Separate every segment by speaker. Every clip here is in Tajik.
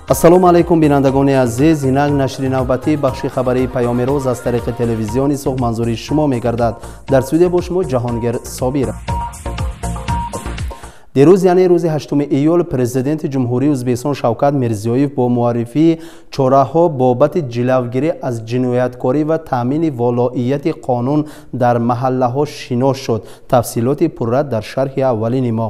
Speaker 1: ассалому алайкум бинандагони азиз, инак нашри навбатии бахши хабари паёми рӯз аз тариқи телевизиони сух манзури шумо мегардад. Дар студия бо шумо Ҷаҳонгир Собир. дирӯз яъне рӯзи 8 июл президенти ҷумҳурии Ӯзбекистон Шавкат Мирзиёев бо муаррифии чораҳо бобати ҷилавгирӣ аз ҷинояткорӣ ва таъмини волоияти қонун дар маҳаллаҳо шинос шуд. Тафсилоти пурра дар шарҳи аввалини мо.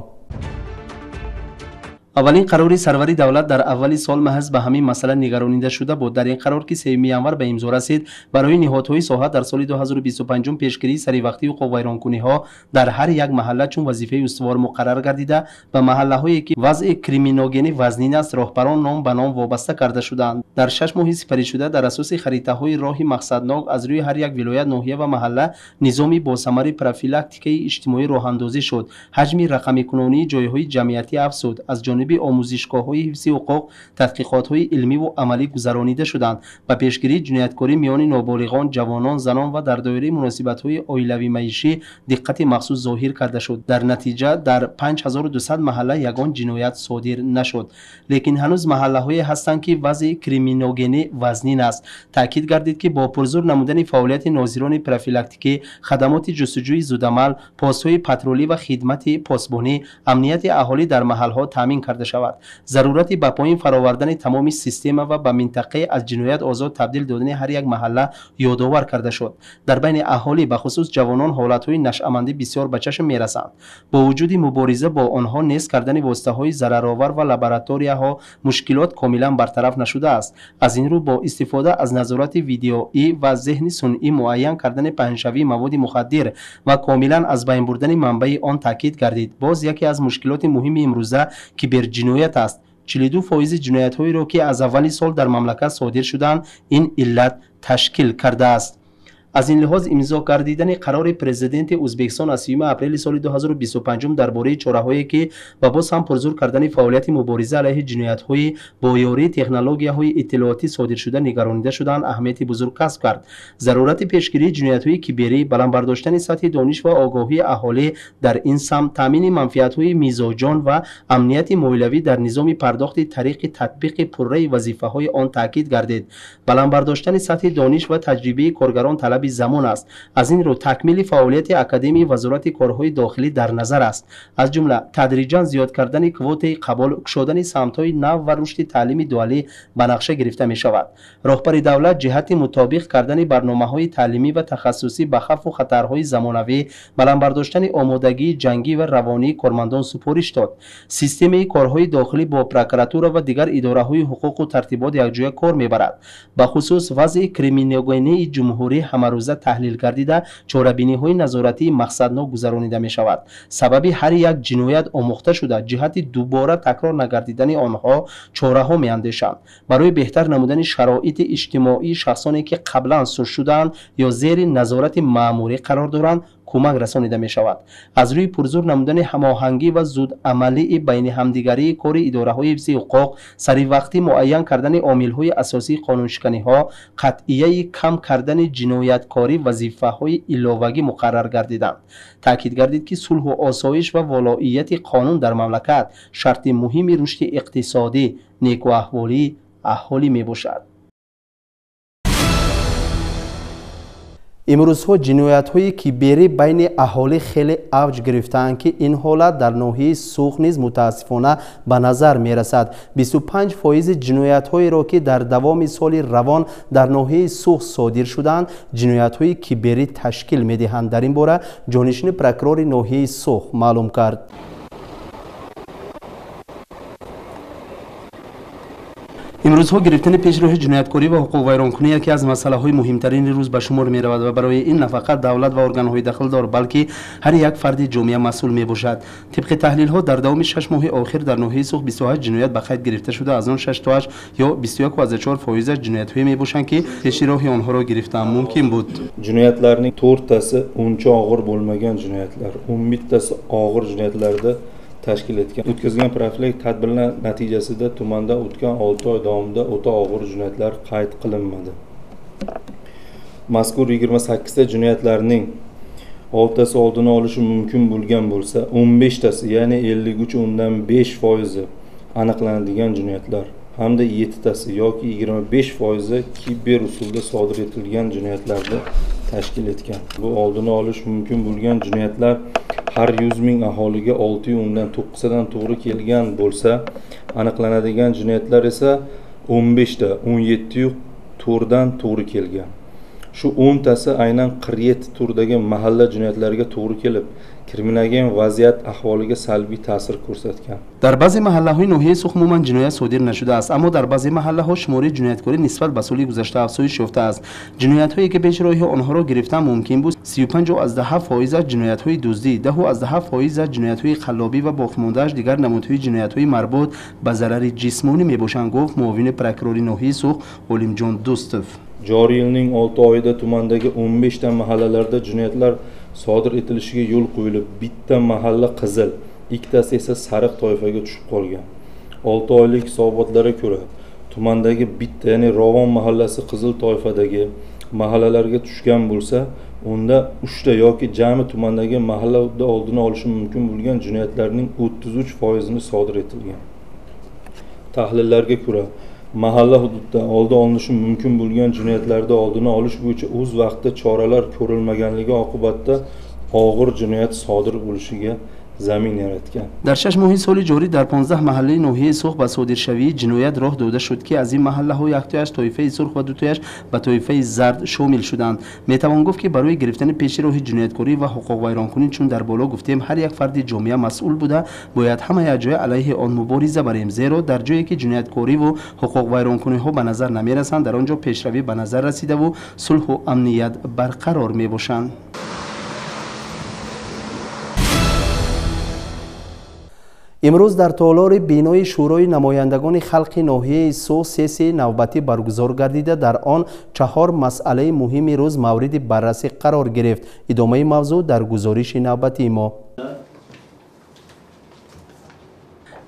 Speaker 1: аввалин қарори сарвари давлат дар аввали сол маҳз ба ҳамин масъала нигаронида шуда буд. Дар ин қарор ки 3 январ ба имзо расид, барои ниҳодҳои соҳа дар соли 2025 пешгирии саривақтии ҳуқуқвайронкуниҳо дар ҳар як маҳалла чун вазифаи устувор муқаррар гардида, ба маҳаллаҳое ки вазъи криминогени вазнин аст, роҳбарон ном ба ном вобаста карда шуданд. дар 6 моҳи сипаришуда дар асоси харитаҳои роҳи мақсаднок аз рӯи ҳар як вилоят, ноҳия ва маҳалла низоми босамари профилактикаи иҷтимоӣ роҳандозӣ шуд. ҳаҷми рақамикунонии ҷойҳои ҷамъиятӣ афзуд. аз ҷониби омӯзишгоҳҳои ҳифзи ҳуқуқ тадқиқотҳои илмиву амалӣ гузаронида шуданд. ба пешгирии ҷинояткорӣ миёни ноболиғон, ҷавонон, занон ва дар доираи муносибатҳои оилавӣ маишӣ диққати махсус зоҳир карда шуд. дар натиҷа дар 5200 маҳалла ягон ҷиноят содир нашуд. лекин ҳанӯз маҳаллаҳое ҳастанд ки вазъи криминогенӣ вазнин аст. таъкид гардид ки бо пурзур намудани фаъолияти нозирони профилактикӣ, хадамоти ҷустуҷӯи зудамал, постҳои патрулӣ ва хидмати посбонӣ, амнияти аҳолӣ дар маҳаллҳо таъмин карда шавад. зарурати ба поин фаровардани тамоми система ва ба минтақаи аз ҷиноят озод табдил додани ҳар як маҳалла ёдовар карда шуд. дар байни аҳолӣ, бахусус ҷавонон, ҳолатҳои нашъамандӣ бисёр ба чашм мерасанд. бо вуҷуди мубориза бо онҳо, нест кардани воситаҳои зараровар ва лабораторияҳо, мушкилот комилан бартараф нашудааст. аз ин рӯ, бо истифода аз назорати видеоӣ ва зеҳни сунъӣ муайян кардани паҳншавии маводи мухаддир ва комилан аз байн бурдани манбаи он таъкид гардид. боз яке аз мушкилоти муҳими имрӯза киберҷиноят аст. 42% ҷиноятҳоеро ки аз аввали сол дар мамлакат содир шуданд, ин иллат ташкил кардааст. аз ин лиҳоз, имзо гардидани қарори президенти Ӯзбекистон аз 3 апрели соли 2025 дар бораи чораҳое ки ба боз ҳам пурзур кардани фаъолияти мубориза алайҳи ҷиноятҳои бо ёрии технологияҳои иттилоотӣ содиршуда нигаронида шуданд, аҳамияти бузург касб кард. зарурати пешгирии ҷиноятҳои киберӣ, баландбардоштани сатҳи дониш ва огоҳии аҳолӣ дар ин самт, таъмини манфиатҳои мизоҷон ва амнияти моилавӣ дар низоми пардохти тариқи татбиқи пурраи вазифаҳои он таъкид гардид. баландбардоштани сатҳи дониш ва таҷрибаи коргарон талаби замон аст. аз ин рӯ, такмили фаъолияти академияи вазорати корҳои дохилӣ дар назар аст. аз ҷумла, тадриҷан зиёд кардани квотаи қабул, кушодани самтҳои нав ва рушди таълими дуалӣ ба нақша гирифта мешавад. роҳбари давлат ҷиҳати мутобиқ кардани барномаҳои таълимӣ ва тахассусӣ ба хавфу хатарҳои замонавӣ, баландбардоштани омодагии ҷангӣ ва равонии кормандон супориш дод. системаи корҳои дохилӣ бо прокуратура ва дигар идораҳои ҳуқуқу тартибот якҷоя кор мебарад. ба хусус вазъи криминогении ҷумҳурӣ ҳамарӯза таҳлил гардида, чорабиниҳои назоратии мақсаднок гузаронида мешавад. сабаби ҳар як ҷиноят омӯхта шуда, ҷиҳати дубора такрор нагардидани онҳо чораҳо меандешанд. барои беҳтар намудани шароити иҷтимоии шахсоне ки қаблан суд шудаанд ё зери назорати маъмурӣ қарор доранд, кӯмак расонида мешавад. аз рӯи пурзур намудани ҳамоҳангӣ ва зудамалии байни ҳамдигарии кори идораҳои ҳифзи ҳуқуқ, саривақтӣ муайян кардани омилҳои асосии қонуншиканиҳо, қатъияи кам кардани ҷинояткорӣ вазифаҳои иловагӣ муқаррар гардиданд. таъкид гардид ки сулҳу осоиш ва волоияти қонун дар мамлакат шарти муҳими рушди иқтисодӣ, некуаҳволии аҳолӣ мебошад. имрӯзҳо ҷиноятҳои киберӣ байни аҳолӣ хеле авҷ гирифтаанд ки ин ҳолат дар ноҳияи сух низ мутаассифона ба назар мерасад. 25% ҷиноятҳоеро ки дар давоми соли равон дар ноҳияи сух содир шуданд, ҷиноятҳои киберӣ ташкил медиҳанд. дар ин бора ҷонишини прокурори ноҳияи сух маълум кард. имрӯзҳо гирифтани пешроҳи ҷинояткорӣ ва ҳуқуқвайронкунӣ яке аз масъалаҳои муҳимтарини рӯз ба шумор меравад ва барои ин на фақат давлат ва органҳои дахлдор, балки ҳар як фарди ҷомеа масъул мебошад. тибқи таҳлилҳо, дар давоми 6 моҳи охир дар ноҳияи сух 28 ҷиноят ба қайд гирифта шуда, аз он 6 ё 21,4% ҷиноятҳое мебошанд ки пеши роҳи онҳоро гирифтан мумкин буд.
Speaker 2: Jinoyatlarning 4tasi uncha og'ir bo'lmagan jinoyatlar, 11tasi og'ir jinoyatlarda tashkil etgan. O'tkazilgan profilaktik tadbirlar natijasida tumanda o'tgan 6 oy davomida o'ta og'ir jinoyatlar qayd qilinmadi. Mazkur 28 ta jinoyatlarning 6tasi oldini olishi mumkin bo'lgan bo'lsa, 15tasi, ya'ni 53.5% aniqlanadigan jinoyatlar hamda 7tasi yoki 25% kiber usulda sodir etilgan jinoyatlarni tashkil etgan. Bu oldini olish mumkin bo'lgan jinoyatlar har 100 ming aholiga 6 undan 9dan to'g'ri kelgan bo'lsa, aniqlanadigan jinoyatlar esa 15 ta, 17 to'rdan to'g'ri kelgan. Shu 10tasi aynan 47 turdagi mahalla jinoyatlariga to'g'ri kelib, kriminal vaziyat ahvoliga salbiy ta'sir ko'rsatgan.
Speaker 1: در بعضی محله‌های ناحیه سوخت عموما جنایت صادر نشده است، اما در بعضی محله‌ها شماره جنایتکاری نسبت به سال گذشته افزایش یافته است. جنایت‌هایی که پیش روی آنها را گرفتن ممکن بود 35.7% جنایت‌های دزدی، 10.7% جنایت‌های قلابی و باقی‌مانده‌اش دیگر نمودهای جنایت‌های مربوط به ضرر جسمانی میباشند، گفت معاون پروکورور ناحیه سوخت Olimjon Do'stov.
Speaker 2: Joriy yilning 6 oyida tumandagi 15 ta mahallalarda jinoyatlar sodir etilishiga yo'l qo'yilib, bitta mahalla qizil, ikkitasi esa sariq toifaga tushib qolgan. 6 oylik hisobotlarga ko'ra, tumandagi bitta, ya'ni Ravon mahallasi qizil toifadagi mahallalarga tushgan bo'lsa, unda 3 ta yoki jami tumandagi mahallada oldini olish mumkin bo'lgan jinoyatlarning 33%ni sodir etilgan. Tahlillarga ko'ra, mahalla hududida oldi olinishi mumkin bo'lgan jinoyatlarda oldini olish bo'yicha o'z vaqtida choralar ko'rilmaganligi oqibatida og'ir jinoyat sodir bo'lishiga zamin yaratgan.
Speaker 1: در 6 ماه سال جاری در 15 محله ناحیه سرخ به صادرشوی جنایت راه داده شد که از این محله ها یک تایش طایفه سرخ و دو تایش به طایفه زرد شامل شدند. می توان گفت که برای گرفتن پیش راه جنایتکاری و حقوق ویرانکنی، چون در بالا گفتیم هر یک فرد جامعه مسئول بوده، باید همه جای علیه آن مبارزه بریم، زیرا در جایی که جنایتکاری و حقوق ویرانکنی ها به نظر نمی رسند، در آنجا پیشروی به نظر رسیده و صلح و امنیت برقرار می باشند. امروز در تالار بینای شورای نمایندگان خلق ناحیه سوخت سیسی نوبتی برگزار گردیده، در آن 4 مسئله مهم روز مورد بررسی قرار گرفت. ادامه موضوع در گزارش نوبتی ما.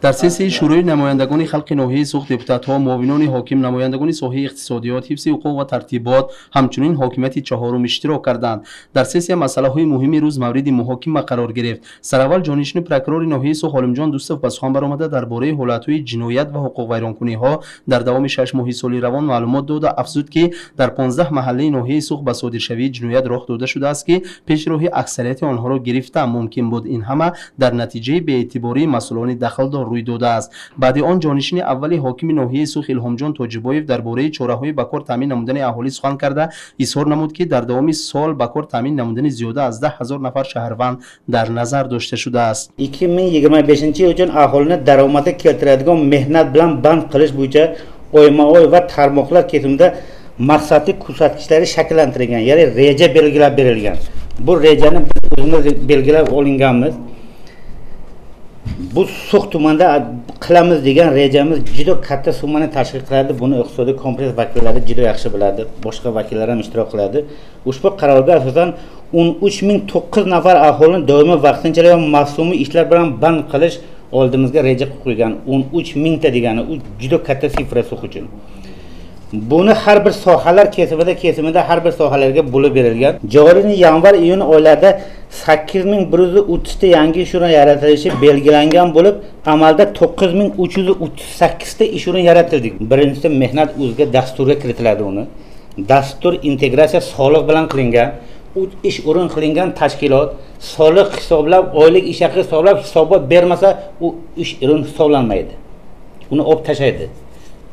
Speaker 1: در سیسی شورای نمایندگان خلق ناحیه سوخت دپوتات‌ها، معاونان حاکم، نمایندگان ساحه اقتصادیات، حفظ حقوق و ترتیبات، همچنین حاکمیت چهارم اشتراک کردند. در سیسی مسائل مهم روز مورد محاکمه قرار گرفت. سراول جانشین پروکورور ناحیه سوخت Olimjon Do'stov به سخن برآمده درباره حالت‌های جنایت و حقوق ویرانکنی‌ها در دوام 6 ماه سال روان معلومات داد و افزود که در 15 محله ناحیه سوخت به صادرشوی جنایت راه داده شده است که پیش راه اکثریت آنها را گرفتن ممکن بود. این همه در نتیجه بی‌اعتباری مسئولان دخلدار روی داده است. بعد آن جانشین اول حاکم ناحیه سوخت الهامجان تاجبایف درباره چاره‌های بکار تامین نمودن اهالی سخن کرده، اظهار نمود که در دوام سال بکار تامین نمودن زیاده از 10,000 نفر شهروند در نظر داشته شده است.
Speaker 3: 2025 yil uchun aholini daromadi keltiradigan mehnat bilan band qilish bo'yicha oyma-oy va tarmoqlar kesimida maqsadli ko'rsatkichlari shakllantirilgan, ya'ni reja belgilab berilgan. Bu rejani biz o'zimiz belgilab olinganmiz. Bu So'x tumanida qilamiz degan rejamiz juda katta summani tashkil qiladi. Buni iqtisodiy kompleks vakillari juda yaxshi biladi. Boshqa vakillar ham ishtirok qiladi. Ushbu qarorga asosan 13,009 nafar aholini doimiy vaqtinchalik va mavsumiy ishlar bilan band qilish oldimizga reja qo'yilgan. 13,000 ta degani u juda katta sifra So'x uchun. Buni har bir sohalar kesimida har bir sohalarga bo'lib berilgan. Joriy yanvar-iyun oylarida 8,130 ta yangi ish o'rni yaratilishi belgilangan bo'lib, amalda 9,338 ta ish o'rni yaratildi. Birinchisi mehnat o'ziga dasturga kiritiladi uni. Dastur integratsiya soliq bilan qilingan, u ish o'rin qilingan tashkilot soliq hisoblab, oylik ish haqi hisoblab, hisobot bermasa, u ish o'rin hisoblanmaydi. Uni olib tashlaydi.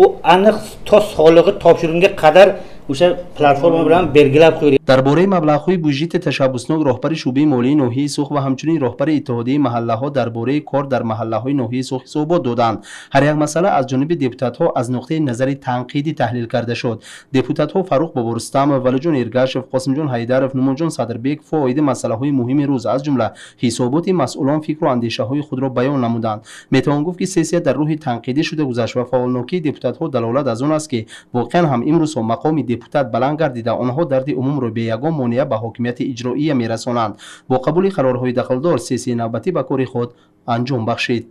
Speaker 3: U aniq to solig'i topshirilgunga qadar o'sha platforma bilan belgilab qo'yilgan.
Speaker 1: درباره مبلغ‌های بودجه تشبثناک رهبر شعبه مالی ناحیه سوخت و همچنین رهبر اتحادیه محله‌ها درباره کار در محله‌های ناحیه سوخت حسابات دادند. هر یک مسئله از جانب دپوتات‌ها از نقطه نظر تنقیدی تحلیل کرده شد. دپوتات‌ها فاروق بابارستم، ولیجان ایرگاشف، قاسمجان حیدرов، نومانجان صدربیک فواید مسائل مهم روز از جمله حسابات مسئولان فکر و اندیشه‌های خود را بیان نمودند. میتوان گفت که سیاست در روح تنقیدی شده گذشت و فعالناکی دپوتات‌ها دلالت از آن است که واقعا هم امروز مقام دپوتات بلند گردیده آنها درد عموم را به یگان مانع به حاکمیت اجرایی میرسانند. با قبول قرارهای دخلدار سیاسی نوبتی به کار خود انجام بخشید.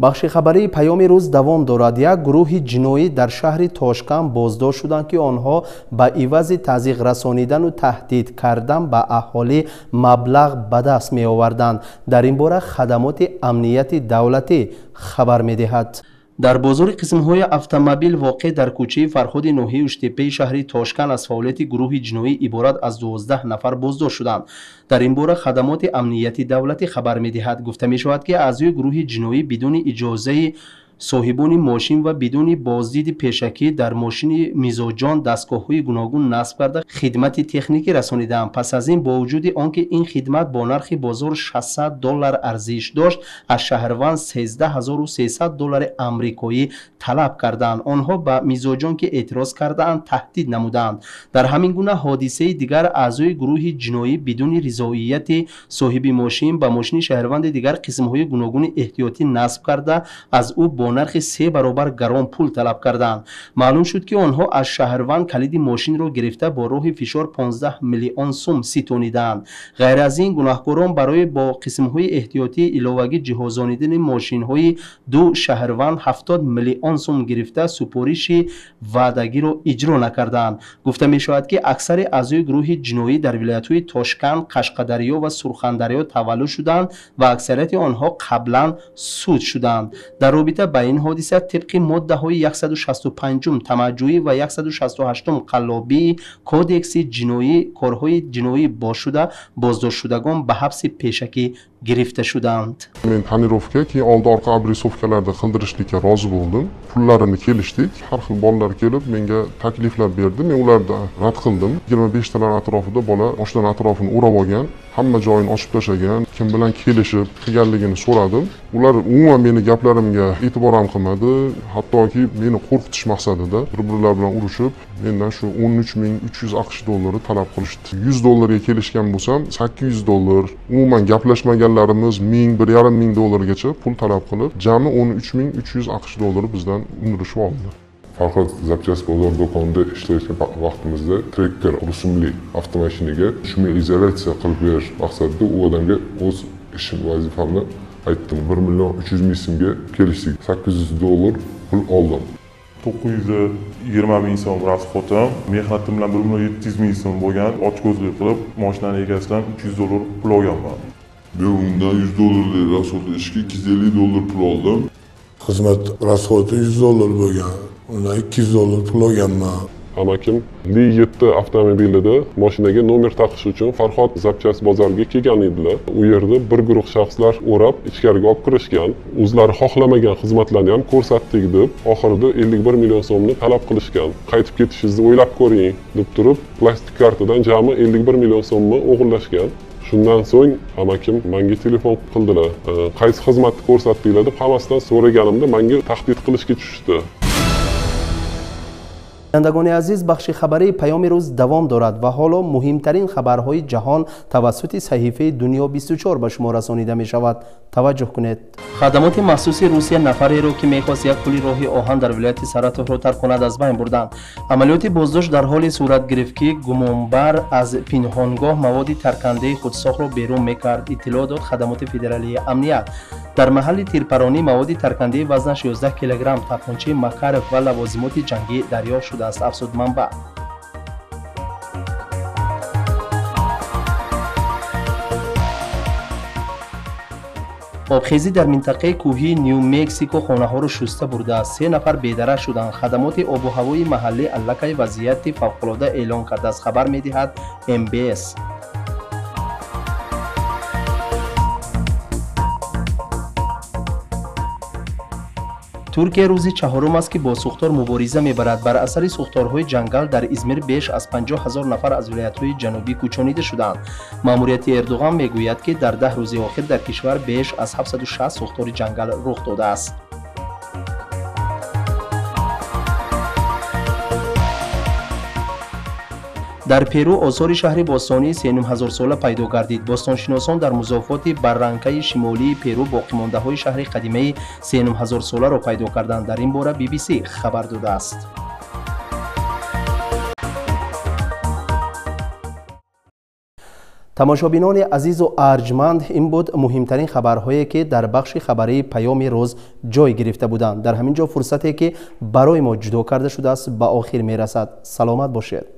Speaker 1: بخش خبری پیام روز دوام دارد. یک گروه جنایی در شهر تاشکند بازداشت شدند که آنها به عوض تضییق رسانیدن و تهدید کردن به اهالی مبلغ به دست می آوردند. در این باره خدمات امنیت دولتی خبر می دهد. در بازار قسم‌های اتومبیل واقع در کوچه فرهاد نوحی اشتیپه شهر تاشکند از فعالیت گروه جنایی عبارت از 12 نفر بازداشت شدند. در این باره خدمات امنیتی دولتی خبر می‌دهد. گفته می‌شود که اعضای گروه جنایی بدون اجازه صاحبان ماشین و بدون بازدید پیشکی در ماشین میزوجان دستگاه‌های گوناگون نصب کرده خدمت تکنیکی رسانیدند. پس از این با وجود آنکه این خدمت با نرخ بازار $600 ارزش داشت، از شهروند $13300 آمریکایی طلب کردند. آنها به میزوجان که اعتراض کردند تهدید نمودند. در همین گونه حادثه دیگر اعضای گروه جنایی بدون رضایت صاحب ماشین به ماشین شهروند دیگر قسم‌های گوناگون احتیاطی نصب کرده از او با نرخ 3 برابر گران پول طلب کردند. معلوم شد که آنها از شهروند کلید ماشین را گرفته با راه فشار 15 میلیون سوم ستانیدند. غیر از این گناهکاران برای با قسم‌های احتیاطی علاوگی جهازانیدن ماشین‌های دو شهروند 70 میلیون سوم گرفته سپارش وعدگی را اجرا نکردند. گفته می‌شود که اکثر اعضای گروه جنایی در ولایت‌های تاشکند، قشقدریا و سرخندریا تولد شدند و اکثریت آنها قبلا سود شدند. در رابطه با این حادثه طبق ماده‌های 165 تمجوی و 168 قلابی کودکس جنایی کارهای جنایی باشده بازداشت شدگان به حبس پیشکی گرفته شدند.
Speaker 4: Men tonirovka keyin oldi orqa abrisovkalarda qildirishlikka rozi bo'ldim. Pullarini kelishdik. Har xil bolalar kelib menga takliflar berdi. Men ularni rad qildim. 25 talar atrofida bola mashinaning atrofini o'rab olgan, hamma joyini ochib tashlagan, kim bilan kelishib qilganligini so'radim. Ular umuman meni gaplarimga e'tibor ham qilmadi, hattoki meni qo'rqitish maqsadida bir-birlar bilan urushib, mendan shu $13,300 AQSh talab qilishdi. $100 kelishgan bo'lsam, $800, umuman gaplashmaganlarimiz $1,000–1,500 pul talab qilib, jami $13,300 AQSh bizdan undirishib oldi.
Speaker 5: Farhod zapchast bozor do'konida ishlayotgan vaqtimizda trekker rusumli avtomashinaga shumaizolyatsiya qilib berish maqsadida u odamga o'z ish vazifamni aytdim. $1,300,000 so'mga kelishdik. $800 pul oldim.
Speaker 6: 920 ming so'm rasxotim, mehnatim bilan $1,700,000 so'm bo'lgan, ochko'zlik qilib mashinani egasidan $300 pul olganman.
Speaker 5: Men undan $100 rasxot ishga $250 pul oldim.
Speaker 7: Xizmat rasxoti $100 bo'lgan. Undan $200 pul olganman.
Speaker 4: Amakim Li7 avtomobilida mashinaga nomer taqish uchun Farhod zapchast bozoriga kelgan edilar. U yerda bir guruh shaxslar o'rab ichkariga olib kirishgan. O'zlari xohlamagan xizmatlarni ham ko'rsatdik deb, oxirida 51 million so'mni talab qilishgan. Qaytib ketishingizni o'ylab ko'ring deb turib, plastik kartadan jami 51 million so'mni o'g'irlashgan. Shundan so'ng amakim menga telefon qildilar. Qaysi xizmatni ko'rsatdinglar deb hammasidan so'raganimda menga tahdid qilishga tushdi.
Speaker 1: شنوندگان عزیز، بخش خبری پیام روز دوام دارد و حالا مهمترین خبرهای جهان توسط صحیفه دنیا 24 به شما رسانیده می شود. توجه کنید. خدمات مخصوص روسیه نفری را که می‌خواست یک پل راه آهن در ولایت سراتوف را ترک کند از بین بردند. عملیات بازداشت در حال صورت گرفت که گمانبر از پنهانگاه مواد ترکنده خودساخت را بیرون می‌کرد. اطلاع داد خدمات فدرالی امنیت. در محل تیرپرانی مواد ترکنده وزنش 11 کیلوگرم، تپانچه مکارف و لوازمات جنگی دریافت شده است. افزود منبع. آبخیزی در منطقه کوهی نیو مکزیکو خانه ها را شسته برده است. 3 نفر بی‌درک شدند. خدمات آب و هوای محلی الکی وضعیت فوق‌العاده اعلام کرده است. خبر می‌دهد MBS. ترکیه روز چهارم است که با سوختار مبارزه می‌برد. بر اثر سوختارهای جنگل در ازمیر بیش از 50,000 نفر از ولایت‌های جنوبی کوچانیده شدند. ماموریت اردوغان میگوید که در 10 روز اخیر در کشور بیش از 760 سوختار جنگل رخ داده است. در پیرو آثار شهر باستانی 39,000 ساله پیدا گردید. باستانشناسان در مضافات بررنکه شمالی پیرو باقیمانده‌های شهر قدیمی 39,000 ساله را پیدا کردند. در این باره BBC خبر داده است. تماشابینان عزیز و ارجمند، این بود مهمترین خبرهایی که در بخش خبری پیام روز جای گرفته بودند. در همین جا فرصتی که برای ما جدا کرده شده است به آخر می رسد. سلامت باشید.